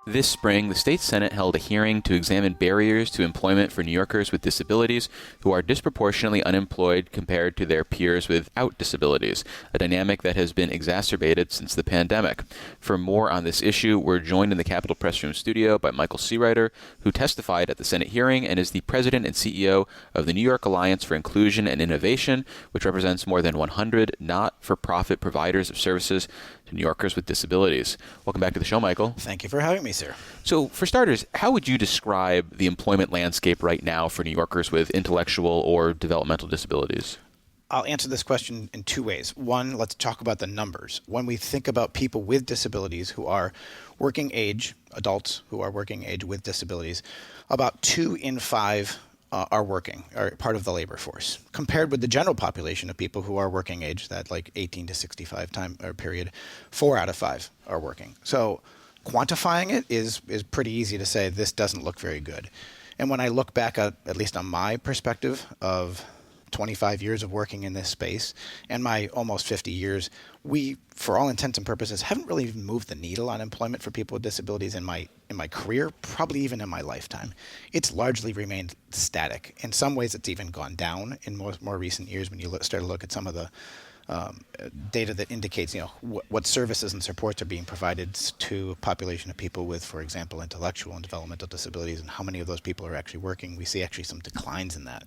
This spring, the state Senate held a hearing to examine barriers to employment for New Yorkers with disabilities who are disproportionately unemployed compared to their peers without disabilities, a dynamic that has been exacerbated since the pandemic. For more on this issue, we're joined in the Capitol Press Room studio by Michael Seereiter, who testified at the Senate hearing and is the president and CEO of the New York Alliance for Inclusion and Innovation, which represents more than 100 not-for-profit providers of services to New Yorkers with disabilities. Welcome back to the show, Michael. Thank you for having me, sir. So, for starters, how would you describe the employment landscape right now for New Yorkers with intellectual or developmental disabilities? I'll answer this question in two ways. One, let's talk about the numbers. When we think about people with disabilities who are working age, adults who are working age with disabilities, about 2 in 5 are working, are part of the labor force, compared with the general population of people who are working age, that like 18 to 65 time or period, 4 out of 5 are working. So quantifying it is pretty easy to say this doesn't look very good. And when I look back at least on my perspective of 25 years of working in this space and my almost 50 years, we, for all intents and purposes, haven't really even moved the needle on employment for people with disabilities in my career, probably even in my lifetime. It's largely remained static. In some ways, it's even gone down in more recent years when you start to look at some of the data that indicates, what services and supports are being provided to a population of people with, for example, intellectual and developmental disabilities, and how many of those people are actually working. We see actually some declines in that.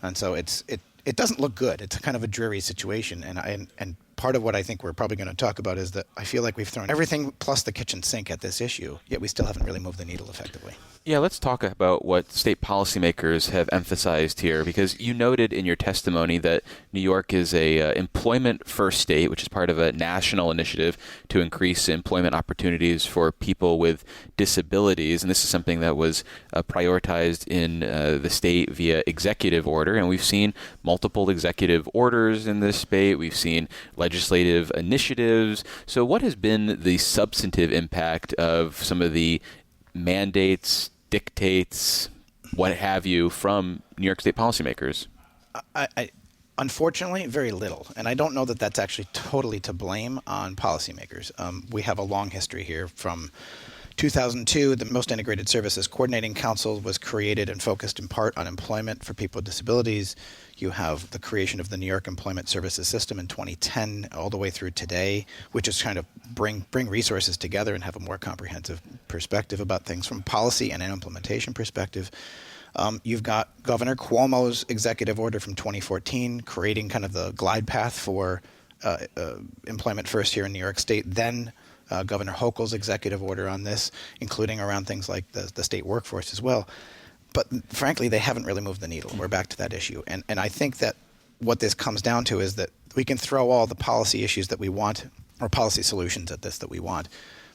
And so it doesn't look good. It's kind of a dreary situation. And part of what I think we're probably going to talk about is that I feel like we've thrown everything plus the kitchen sink at this issue, yet we still haven't really moved the needle effectively. Yeah, let's talk about what state policymakers have emphasized here, because you noted in your testimony that New York is a employment-first state, which is part of a national initiative to increase employment opportunities for people with disabilities. And this is something that was prioritized in the state via executive order. And we've seen multiple executive orders in this state. We've seen legislative initiatives. So what has been the substantive impact of some of the mandates, dictates, what have you, from New York State policymakers? Unfortunately, very little. And I don't know that that's actually totally to blame on policymakers. We have a long history here. From 2002, the Most Integrated Services Coordinating Council was created and focused in part on employment for people with disabilities. You have the creation of the New York Employment Services System in 2010 all the way through today, which is kind of bring resources together and have a more comprehensive perspective about things from policy and an implementation perspective. You've got Governor Cuomo's executive order from 2014 creating kind of the glide path for employment first here in New York State. Then Governor Hochul's executive order on this, including around things like the state workforce as well. But frankly, they haven't really moved the needle. We're back to that issue. And I think that what this comes down to is that we can throw all the policy issues that we want, or policy solutions at this that we want.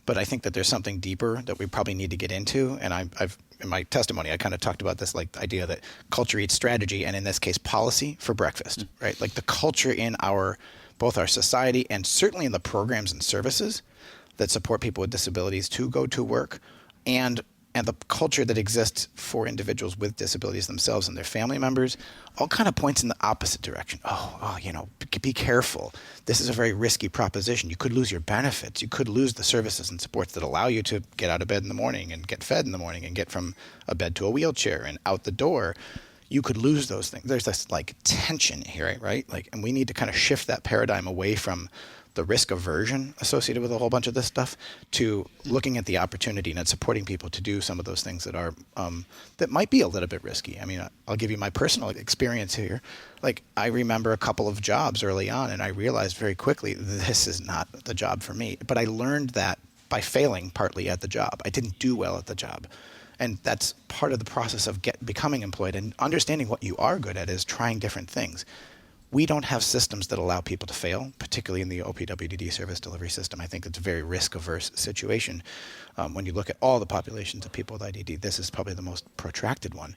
But I think that there's something deeper that we probably need to get into. And I've in my testimony, I kind of talked about this idea that culture eats strategy, and in this case, policy for breakfast, right? Like the culture in both our society and certainly in the programs and services that support people with disabilities to go to work, and the culture that exists for individuals with disabilities themselves and their family members all kind of points in the opposite direction. Be careful. This is a very risky proposition. You could lose your benefits. You could lose the services and supports that allow you to get out of bed in the morning and get fed in the morning and get from a bed to a wheelchair and out the door. You could lose those things. There's this tension here, right? And we need to kind of shift that paradigm away from the risk aversion associated with a whole bunch of this stuff to looking at the opportunity and at supporting people to do some of those things that are that might be a little bit risky. I mean, I'll give you my personal experience here. I remember a couple of jobs early on, and I realized very quickly this is not the job for me. But I learned that by failing partly at the job. I didn't do well at the job. And that's part of the process of becoming employed, and understanding what you are good at is trying different things. We don't have systems that allow people to fail, particularly in the OPWDD service delivery system. I think it's a very risk-averse situation. When you look at all the populations of people with IDD, this is probably the most protracted one.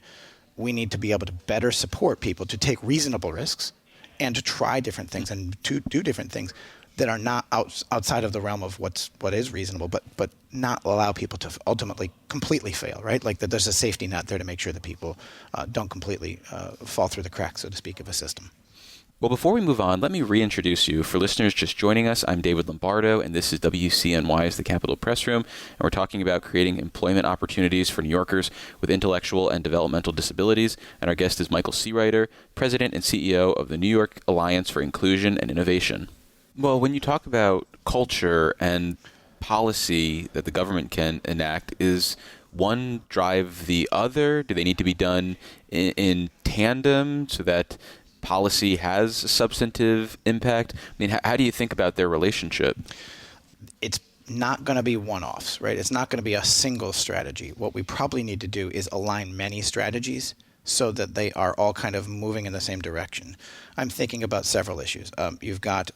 We need to be able to better support people to take reasonable risks and to try different things and to do different things that are not outside of the realm of what is reasonable, but not allow people to ultimately completely fail, right? That there's a safety net there to make sure that people don't completely fall through the cracks, so to speak, of a system. Well, before we move on, let me reintroduce you. For listeners just joining us, I'm David Lombardo, and this is WCNY's The Capitol Press Room, and we're talking about creating employment opportunities for New Yorkers with intellectual and developmental disabilities. And our guest is Michael Seereiter, President and CEO of the New York Alliance for Inclusion and Innovation. Well, when you talk about culture and policy that the government can enact, is one drive the other? Do they need to be done in tandem so that policy has substantive impact? I mean, how do you think about their relationship? It's not going to be one-offs, right? It's not going to be a single strategy. What we probably need to do is align many strategies so that they are all kind of moving in the same direction. I'm thinking about several issues. You've got,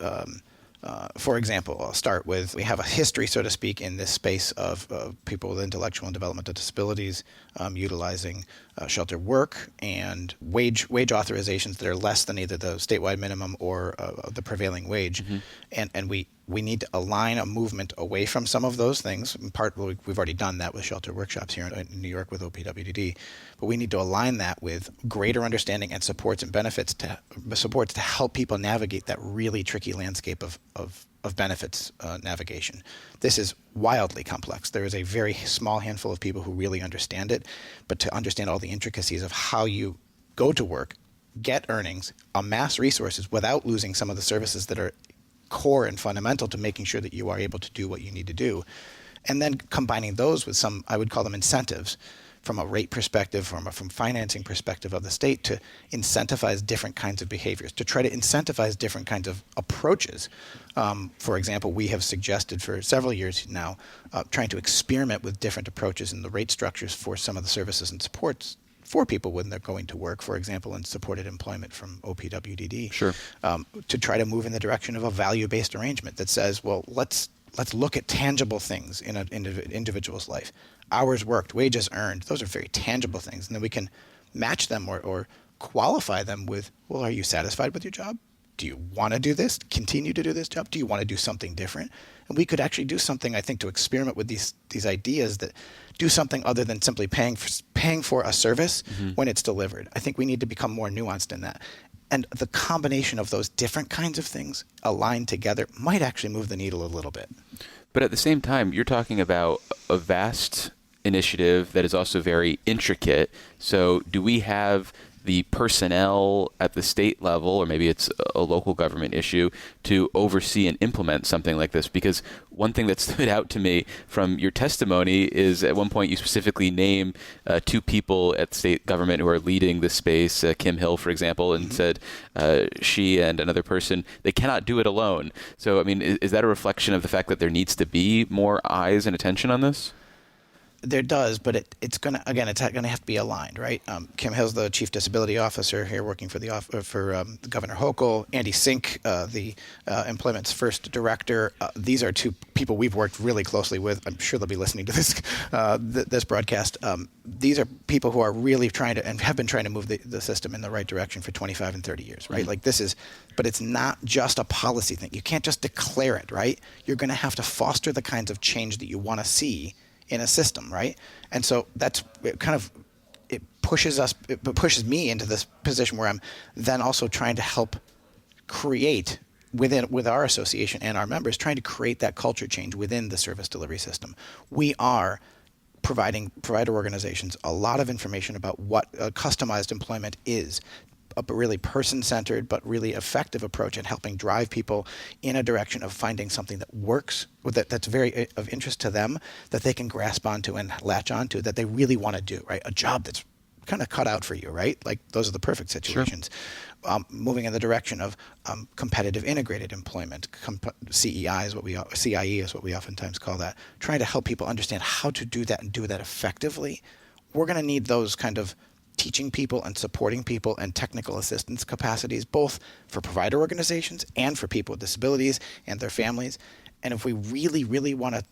for example, I'll start with, we have a history, so to speak, in this space of people with intellectual and developmental disabilities utilizing shelter work and wage authorizations that are less than either the statewide minimum or the prevailing wage. Mm-hmm. And we need to align a movement away from some of those things. In part, we've already done that with shelter workshops here in New York with OPWDD, but we need to align that with greater understanding and supports and benefits to help people navigate that really tricky landscape of benefits navigation. This is wildly complex. There is a very small handful of people who really understand it, but to understand all the intricacies of how you go to work, get earnings, amass resources without losing some of the services that are core and fundamental to making sure that you are able to do what you need to do, and then combining those with some, I would call them incentives, from a rate perspective, from financing perspective of the state, to incentivize different kinds of behaviors, to try to incentivize different kinds of approaches. For example, we have suggested for several years now trying to experiment with different approaches in the rate structures for some of the services and supports for people when they're going to work, for example, in supported employment from OPWDD. Sure. To try to move in the direction of a value-based arrangement that says, well, let's look at tangible things in an individual's life. Hours worked, wages earned, those are very tangible things. And then we can match them or qualify them with, well, are you satisfied with your job? Do you want to do this? Continue to do this job? Do you want to do something different? And we could actually do something, I think, to experiment with these ideas that do something other than simply paying for a service when it's delivered. I think we need to become more nuanced in that. And the combination of those different kinds of things aligned together might actually move the needle a little bit. But at the same time, you're talking about a vast initiative that is also very intricate. So do we have the personnel at the state level, or maybe it's a local government issue, to oversee and implement something like this? Because one thing that stood out to me from your testimony is at one point you specifically name two people at state government who are leading this space, Kim Hill, for example, and said she and another person, they cannot do it alone. So, I mean, is that a reflection of the fact that there needs to be more eyes and attention on this? There does, but it's going to have to be aligned, right? Kim Hill's the chief disability officer here, working for Governor Hochul. Andy Sink, the employment's first director. These are two people we've worked really closely with. I'm sure they'll be listening to this broadcast. These are people who are really trying to and have been trying to move the system in the right direction for 25 and 30 years, right? Mm-hmm. Like this is, but it's not just a policy thing. You can't just declare it, right? You're going to have to foster the kinds of change that you want to see in a system, right? And so it pushes me into this position where I'm then also trying to help create with our association and our members, trying to create that culture change within the service delivery system. We are providing provider organizations a lot of information about what customized employment is, a really person-centered but really effective approach in helping drive people in a direction of finding something that works, that's very of interest to them, that they can grasp onto and latch onto, that they really want to do, right? A job that's kind of cut out for you, right? Like those are the perfect situations. Sure. Moving in the direction of competitive integrated employment, CEI is CIE is what we oftentimes call that, trying to help people understand how to do that and do that effectively. We're going to need those kind of teaching people and supporting people and technical assistance capacities, both for provider organizations and for people with disabilities and their families. And if we really, really want to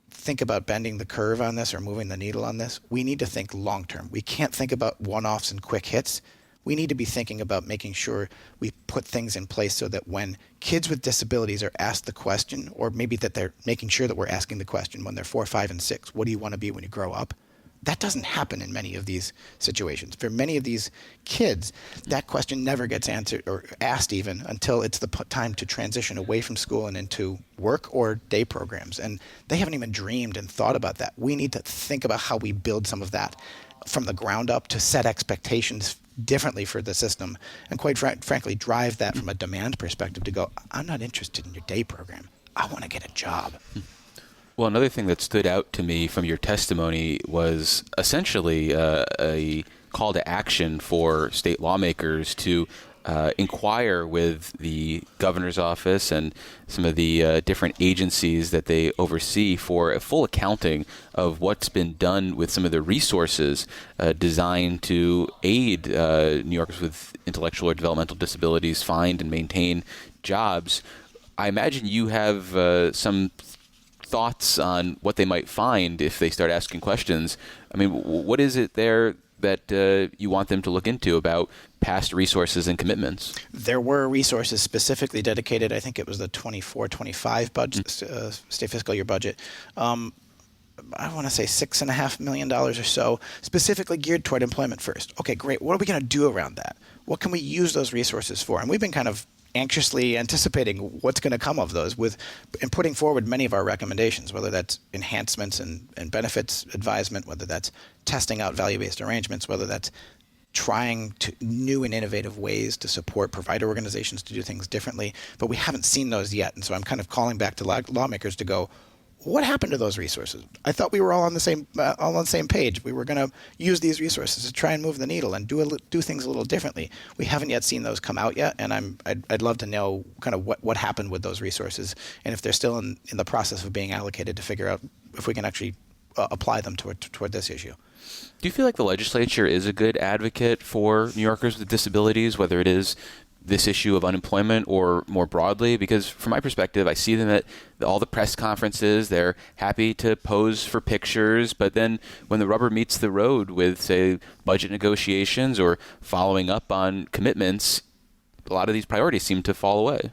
think about bending the curve on this or moving the needle on this, we need to think long term. We can't think about one-offs and quick hits. We need to be thinking about making sure we put things in place so that when kids with disabilities are asked the question, or maybe that they're making sure that we're asking the question when they're 4, 5, and 6, what do you want to be when you grow up? That doesn't happen in many of these situations. For many of these kids, that question never gets answered or asked even until it's the time to transition away from school and into work or day programs. And they haven't even dreamed and thought about that. We need to think about how we build some of that from the ground up to set expectations differently for the system and quite frankly drive that from a demand perspective to go, I'm not interested in your day program. I want to get a job. Well, another thing that stood out to me from your testimony was essentially a call to action for state lawmakers to inquire with the governor's office and some of the different agencies that they oversee for a full accounting of what's been done with some of the resources designed to aid New Yorkers with intellectual or developmental disabilities find and maintain jobs. I imagine you have some thoughts on what they might find if they start asking questions. I mean, what is it there that you want them to look into about past resources and commitments? There were resources specifically dedicated. I think it was the 24-25 budget, state fiscal year budget. I want to say $6.5 million or so, specifically geared toward employment first. Okay, great. What are we going to do around that? What can we use those resources for? And we've been kind of anxiously anticipating what's going to come of those and putting forward many of our recommendations, whether that's enhancements and benefits advisement, whether that's testing out value-based arrangements, whether that's trying to new and innovative ways to support provider organizations to do things differently. But we haven't seen those yet. And so I'm kind of calling back to lawmakers to go, what happened to those resources? I thought we were all on the same page. We were going to use these resources to try and move the needle and do things a little differently. We haven't yet seen those come out yet, and I'd love to know kind of what happened with those resources and if they're still in the process of being allocated to figure out if we can actually apply them toward this issue. Do you feel like the legislature is a good advocate for New Yorkers with disabilities, whether it is this issue of unemployment or more broadly? Because from my perspective, I see them at all the press conferences. They're happy to pose for pictures, but then when the rubber meets the road with, say, budget negotiations or following up on commitments, a lot of these priorities seem to fall away.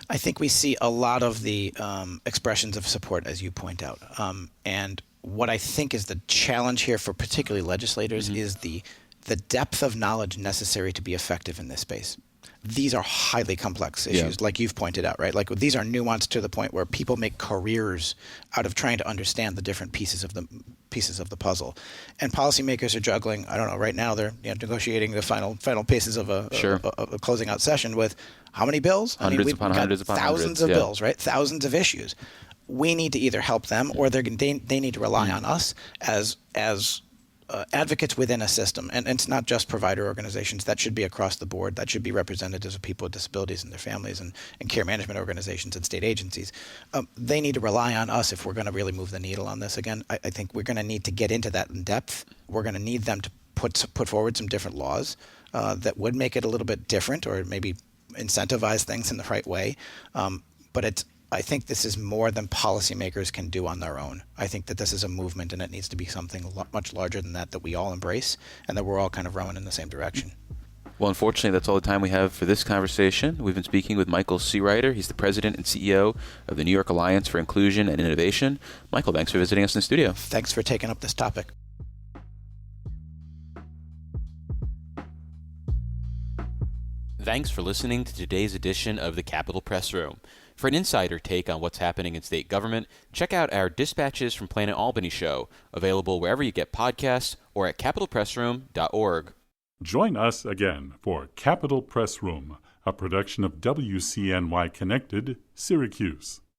I think we see a lot of the expressions of support, as you point out. And what I think is the challenge here for particularly legislators is the depth of knowledge necessary to be effective in this space. These are highly complex issues, like you've pointed out, right? Like these are nuanced to the point where people make careers out of trying to understand the different pieces of the puzzle. And policymakers are juggling. I don't know. Right now, they're negotiating the final pieces of a closing out session with how many bills? Hundreds upon hundreds upon thousands of bills, right? Thousands of issues. We need to either help them or they need to rely on us as advocates within a system. And it's not just provider organizations. That should be across the board. That should be representatives of people with disabilities and their families and care management organizations and state agencies. They need to rely on us if we're going to really move the needle on this. Again, I think we're going to need to get into that in depth. We're going to need them to put forward some different laws that would make it a little bit different or maybe incentivize things in the right way. But I think this is more than policymakers can do on their own. I think that this is a movement and it needs to be something much larger than that we all embrace and that we're all kind of rowing in the same direction. Well, unfortunately, that's all the time we have for this conversation. We've been speaking with Michael Seereiter. He's the president and CEO of the New York Alliance for Inclusion and Innovation. Michael, thanks for visiting us in the studio. Thanks for taking up this topic. Thanks for listening to today's edition of the Capitol Press Room. For an insider take on what's happening in state government, check out our Dispatches from Planet Albany show, available wherever you get podcasts or at capitolpressroom.org. Join us again for Capitol Press Room, a production of WCNY Connected, Syracuse.